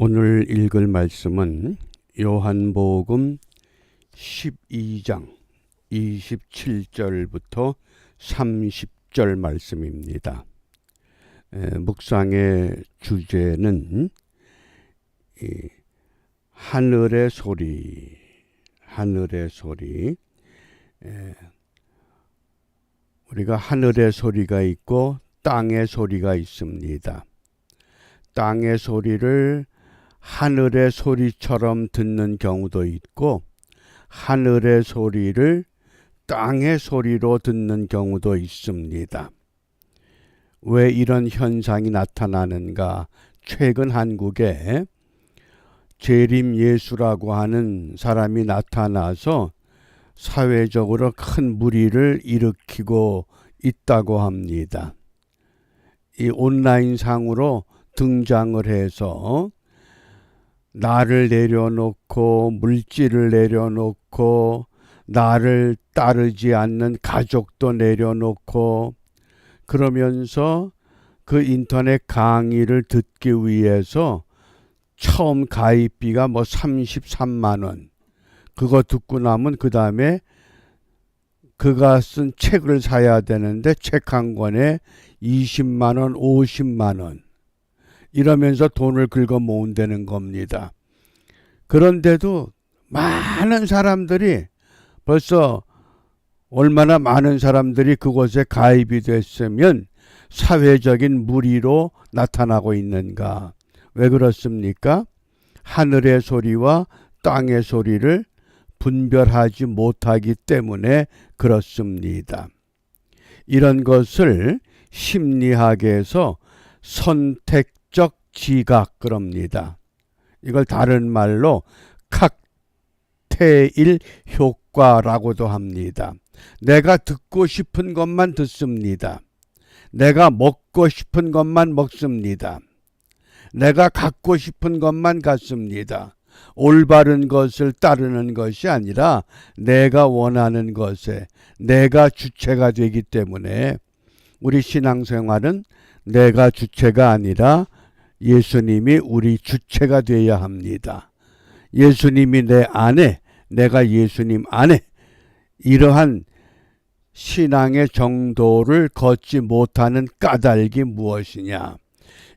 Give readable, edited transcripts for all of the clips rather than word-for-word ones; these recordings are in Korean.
오늘 읽을 말씀은 요한복음 12장 27절부터 30절 말씀입니다. 묵상의 주제는 하늘의 소리, 우리가 하늘의 소리가 있고 땅의 소리가 있습니다. 땅의 소리를 하늘의 소리처럼 듣는 경우도 있고 하늘의 소리를 땅의 소리로 듣는 경우도 있습니다. 왜 이런 현상이 나타나는가? 최근 한국에 재림 예수라고 하는 사람이 나타나서 사회적으로 큰 물의를 일으키고 있다고 합니다. 이 온라인 상으로 등장을 해서 나를 내려놓고 물질을 내려놓고 나를 따르지 않는 가족도 내려놓고 그러면서 그 인터넷 강의를 듣기 위해서 처음 가입비가 33만 원, 그거 듣고 나면 그 다음에 그가 쓴 책을 사야 되는데 책 한 권에 20만 원, 50만 원 이러면서 돈을 긁어 모은다는 겁니다. 그런데도 많은 사람들이 벌써 얼마나 많은 사람들이 그곳에 가입이 됐으면 사회적인 물의로 나타나고 있는가? 왜 그렇습니까? 하늘의 소리와 땅의 소리를 분별하지 못하기 때문에 그렇습니다. 이런 것을 심리학에서 선택적 지각 그럽니다. 이걸 다른 말로 칵테일 효과라고도 합니다. 내가 듣고 싶은 것만 듣습니다. 내가 먹고 싶은 것만 먹습니다. 내가 갖고 싶은 것만 갖습니다. 올바른 것을 따르는 것이 아니라 내가 원하는 것에 내가 주체가 되기 때문에 우리 신앙생활은 내가 주체가 아니라 예수님이 우리 주체가 되어야 합니다. 예수님이 내 안에, 내가 예수님 안에 이러한 신앙의 정도를 걷지 못하는 까닭이 무엇이냐?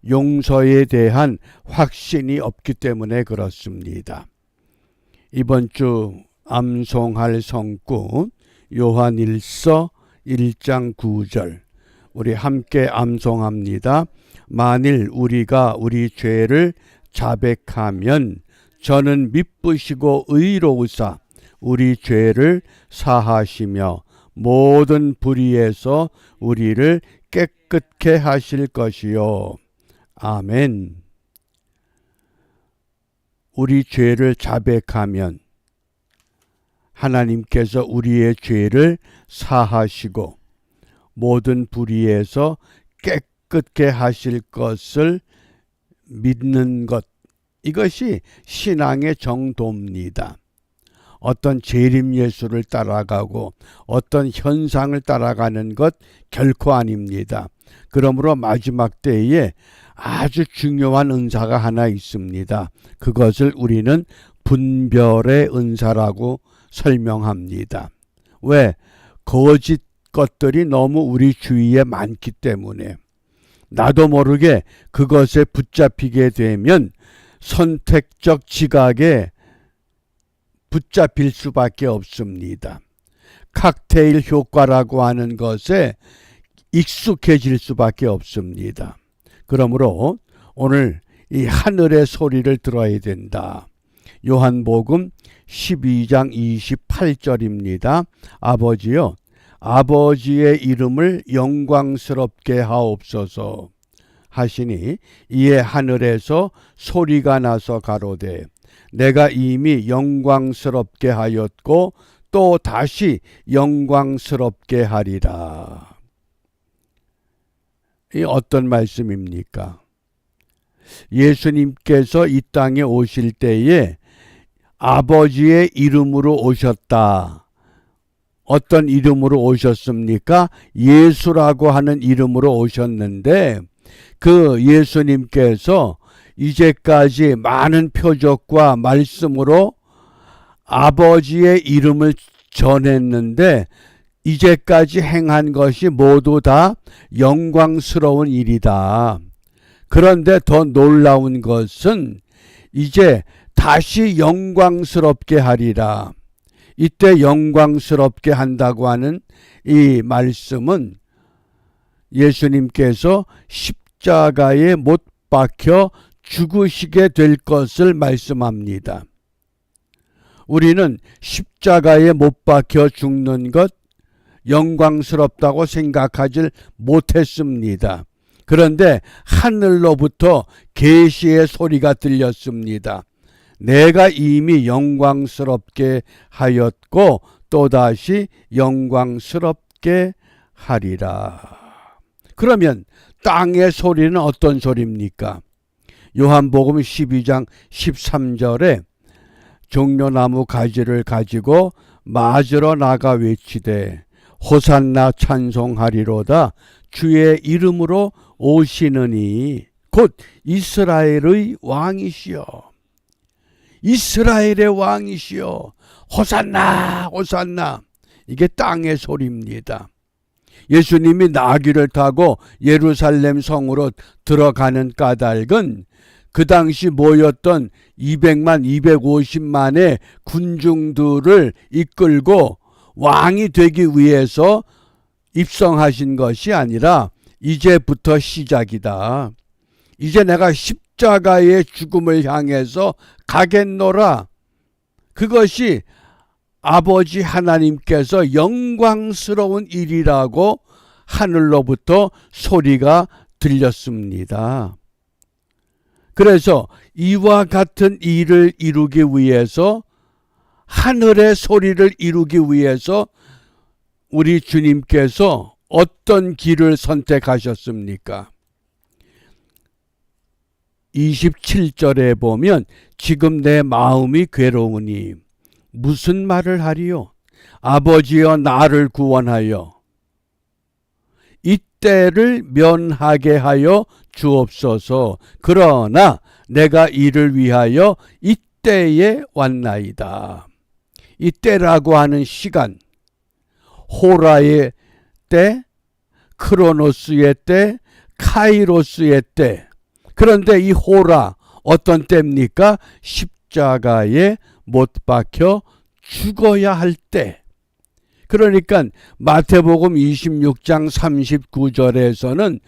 용서에 대한 확신이 없기 때문에 그렇습니다. 이번 주 암송할 성구 요한일서 1장 9절 우리 함께 암송합니다. 만일 우리가 우리 죄를 자백하면 저는 미쁘시고 의로우사 우리 죄를 사하시며 모든 불의에서 우리를 깨끗게 하실 것이요. 아멘. 우리 죄를 자백하면 하나님께서 우리의 죄를 사하시고 모든 불의에서 깨끗게 하실 것을 믿는 것, 이것이 신앙의 정도입니다. 어떤 재림 예수를 따라가고 어떤 현상을 따라가는 것 결코 아닙니다. 그러므로 마지막 때에 아주 중요한 은사가 하나 있습니다. 그것을 우리는 분별의 은사라고 설명합니다. 왜? 거짓 것들이 너무 우리 주위에 많기 때문에 나도 모르게 그것에 붙잡히게 되면 선택적 지각에 붙잡힐 수밖에 없습니다. 칵테일 효과라고 하는 것에 익숙해질 수밖에 없습니다. 그러므로 오늘 이 하늘의 소리를 들어야 된다. 요한복음 12장 28절입니다. 아버지여, 아버지의 이름을 영광스럽게 하옵소서 하시니 이에 하늘에서 소리가 나서 가로되 내가 이미 영광스럽게 하였고 또 다시 영광스럽게 하리라. 이 어떤 말씀입니까? 예수님께서 이 땅에 오실 때에 아버지의 이름으로 오셨다. 어떤 이름으로 오셨습니까? 예수라고 하는 이름으로 오셨는데 그 예수님께서 이제까지 많은 표적과 말씀으로 아버지의 이름을 전했는데 이제까지 행한 것이 모두 다 영광스러운 일이다. 그런데 더 놀라운 것은 이제 다시 영광스럽게 하리라. 이때 영광스럽게 한다고 하는 이 말씀은 예수님께서 십자가에 못 박혀 죽으시게 될 것을 말씀합니다. 우리는 십자가에 못 박혀 죽는 것 영광스럽다고 생각하지 못했습니다. 그런데 하늘로부터 계시의 소리가 들렸습니다. 내가 이미 영광스럽게 하였고 또다시 영광스럽게 하리라. 그러면 땅의 소리는 어떤 소리입니까? 요한복음 12장 13절에 종려나무 가지를 가지고 맞으러 나가 외치되 호산나 찬송하리로다 주의 이름으로 오시느니 곧 이스라엘의 왕이시여. 이스라엘의 왕이시여. 호산나 호산나. 이게 땅의 소리입니다. 예수님이 나귀를 타고 예루살렘 성으로 들어가는 까닭은 그 당시 모였던 200만 250만의 군중들을 이끌고 왕이 되기 위해서 입성하신 것이 아니라 이제부터 시작이다. 이제 내가 십자가의 죽음을 향해서 가겠노라. 그것이 아버지 하나님께서 영광스러운 일이라고 하늘로부터 소리가 들렸습니다. 그래서 이와 같은 일을 이루기 위해서 하늘의 소리를 이루기 위해서 우리 주님께서 어떤 길을 선택하셨습니까? 27절에 보면 지금 내 마음이 괴로우니 무슨 말을 하리요? 아버지여 나를 구원하여 이때를 면하게 하여 주옵소서. 그러나 내가 이를 위하여 이때에 왔나이다. 이때라고 하는 시간, 호라의 때, 크로노스의 때, 카이로스의 때. 그런데 이 호라 어떤 때입니까? 십자가에 못 박혀 죽어야 할 때. 그러니까 마태복음 26장 39절에서는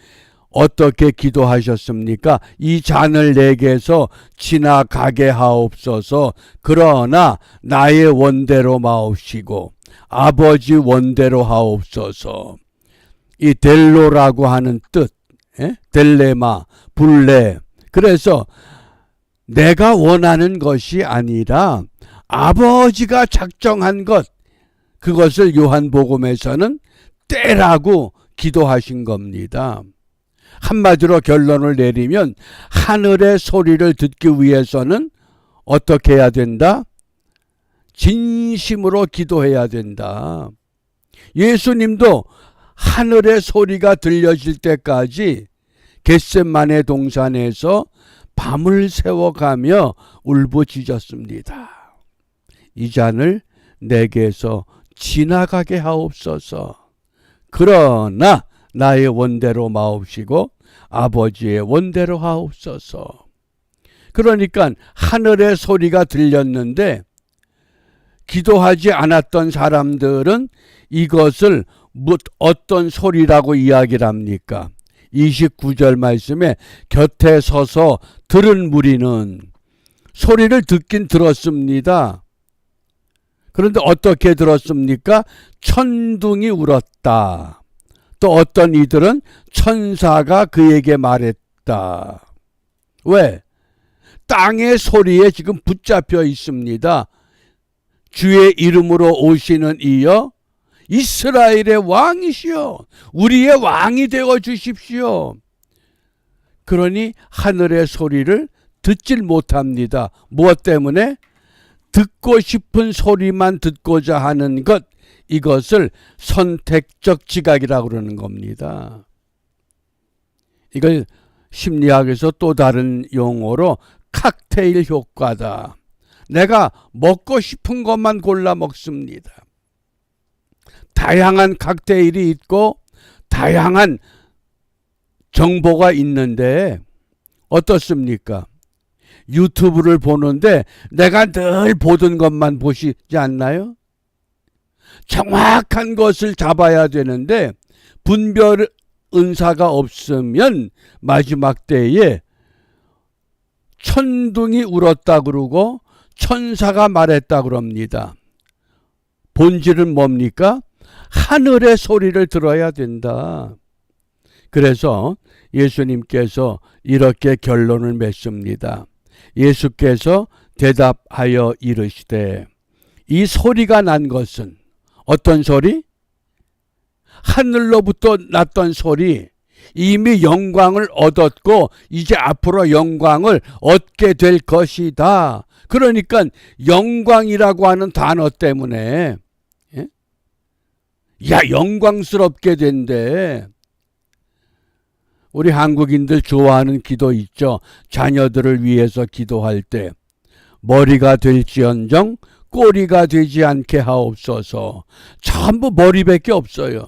어떻게 기도하셨습니까? 이 잔을 내게서 지나가게 하옵소서. 그러나 나의 원대로 마옵시고 아버지 원대로 하옵소서. 이 델로라고 하는 뜻, 델레마, 불레. 그래서 내가 원하는 것이 아니라 아버지가 작정한 것, 그것을 요한복음에서는 때라고 기도하신 겁니다. 한마디로 결론을 내리면 하늘의 소리를 듣기 위해서는 어떻게 해야 된다? 진심으로 기도해야 된다. 예수님도 하늘의 소리가 들려질 때까지 겟세마네 동산에서 밤을 새워가며 울부짖었습니다. 이 잔을 내게서 지나가게 하옵소서. 그러나 나의 원대로 마옵시고 아버지의 원대로 하옵소서. 그러니까 하늘의 소리가 들렸는데 기도하지 않았던 사람들은 이것을 어떤 소리라고 이야기를 합니까? 29절 말씀에 곁에 서서 들은 무리는 소리를 듣긴 들었습니다. 그런데 어떻게 들었습니까? 천둥이 울었다. 또 어떤 이들은 천사가 그에게 말했다. 왜? 땅의 소리에 지금 붙잡혀 있습니다. 주의 이름으로 오시는 이여 이스라엘의 왕이시여 우리의 왕이 되어 주십시오. 그러니 하늘의 소리를 듣질 못합니다. 무엇 때문에? 듣고 싶은 소리만 듣고자 하는 것, 이것을 선택적 지각이라고 그러는 겁니다. 이걸 심리학에서 또 다른 용어로 칵테일 효과다. 내가 먹고 싶은 것만 골라 먹습니다. 다양한 칵테일이 있고 다양한 정보가 있는데 어떻습니까? 유튜브를 보는데 내가 늘 보던 것만 보시지 않나요? 정확한 것을 잡아야 되는데 분별 은사가 없으면 마지막 때에 천둥이 울었다 그러고 천사가 말했다 그럽니다. 본질은 뭡니까? 하늘의 소리를 들어야 된다. 그래서 예수님께서 이렇게 결론을 맺습니다. 예수께서 대답하여 이르시되 이 소리가 난 것은 어떤 소리? 하늘로부터 났던 소리. 이미 영광을 얻었고 이제 앞으로 영광을 얻게 될 것이다. 그러니까 영광이라고 하는 단어 때문에 야 영광스럽게 된대. 우리 한국인들 좋아하는 기도 있죠. 자녀들을 위해서 기도할 때 머리가 될지언정 꼬리가 되지 않게 하옵소서. 전부 머리밖에 없어요.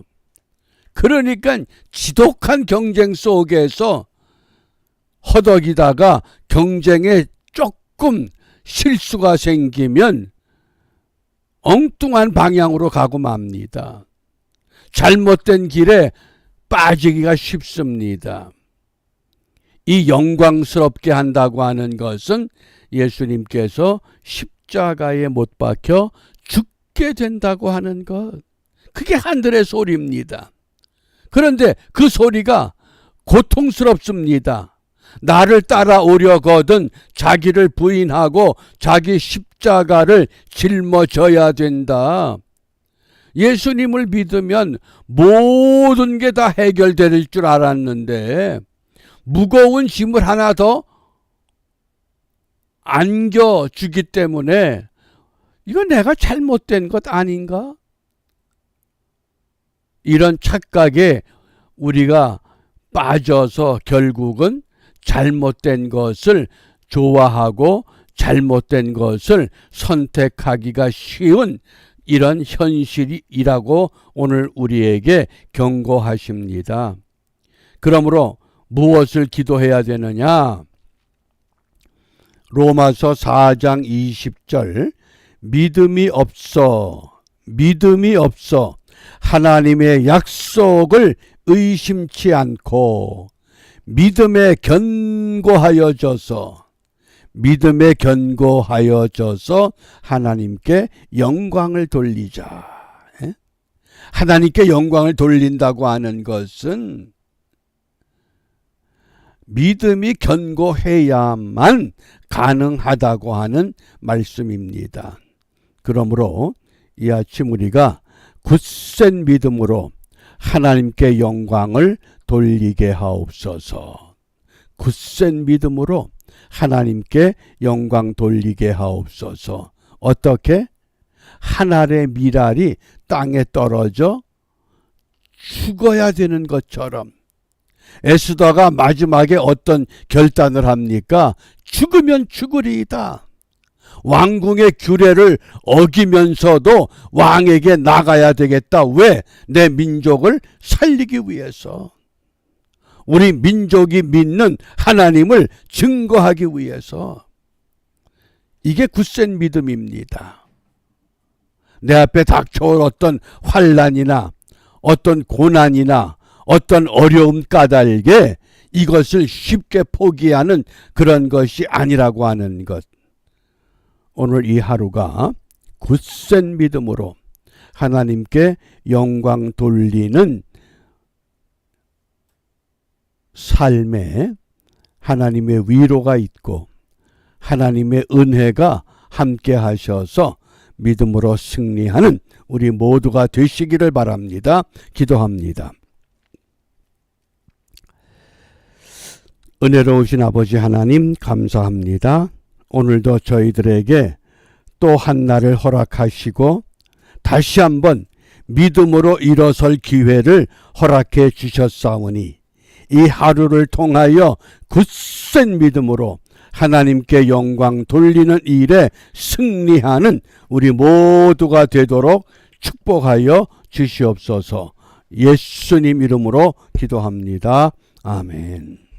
그러니까 지독한 경쟁 속에서 허덕이다가 경쟁에 조금 실수가 생기면 엉뚱한 방향으로 가고 맙니다. 잘못된 길에 빠지기가 쉽습니다. 이 영광스럽게 한다고 하는 것은 예수님께서 십자가에 못 박혀 죽게 된다고 하는 것. 그게 하늘의 소리입니다. 그런데 그 소리가 고통스럽습니다. 나를 따라오려거든 자기를 부인하고 자기 십자가를 짊어져야 된다. 예수님을 믿으면 모든 게 다 해결될 줄 알았는데 무거운 짐을 하나 더 안겨주기 때문에 이거 내가 잘못된 것 아닌가? 이런 착각에 우리가 빠져서 결국은 잘못된 것을 좋아하고 잘못된 것을 선택하기가 쉬운 이런 현실이라고 오늘 우리에게 경고하십니다. 그러므로 무엇을 기도해야 되느냐? 로마서 4장 20절 믿음이 없어 하나님의 약속을 의심치 않고 믿음에 견고하여져서 하나님께 영광을 돌리자. 하나님께 영광을 돌린다고 하는 것은 믿음이 견고해야만 가능하다고 하는 말씀입니다. 그러므로 이 아침 우리가 굳센 믿음으로 하나님께 영광을 돌리게 하옵소서. 굳센 믿음으로 하나님께 영광 돌리게 하옵소서. 어떻게? 한 알의 밀알이 땅에 떨어져 죽어야 되는 것처럼 에스더가 마지막에 어떤 결단을 합니까? 죽으면 죽으리이다. 왕궁의 규례를 어기면서도 왕에게 나가야 되겠다. 왜? 내 민족을 살리기 위해서. 우리 민족이 믿는 하나님을 증거하기 위해서. 이게 굳센 믿음입니다. 내 앞에 닥쳐올 어떤 환난이나 어떤 고난이나 어떤 어려움 까닭에 이것을 쉽게 포기하는 그런 것이 아니라고 하는 것. 오늘 이 하루가 굳센 믿음으로 하나님께 영광 돌리는 삶에 하나님의 위로가 있고 하나님의 은혜가 함께 하셔서 믿음으로 승리하는 우리 모두가 되시기를 바랍니다. 기도합니다. 은혜로우신 아버지 하나님 감사합니다. 오늘도 저희들에게 또 한 날을 허락하시고 다시 한번 믿음으로 일어설 기회를 허락해 주셨사오니 이 하루를 통하여 굳센 믿음으로 하나님께 영광 돌리는 일에 승리하는 우리 모두가 되도록 축복하여 주시옵소서. 예수님 이름으로 기도합니다. 아멘.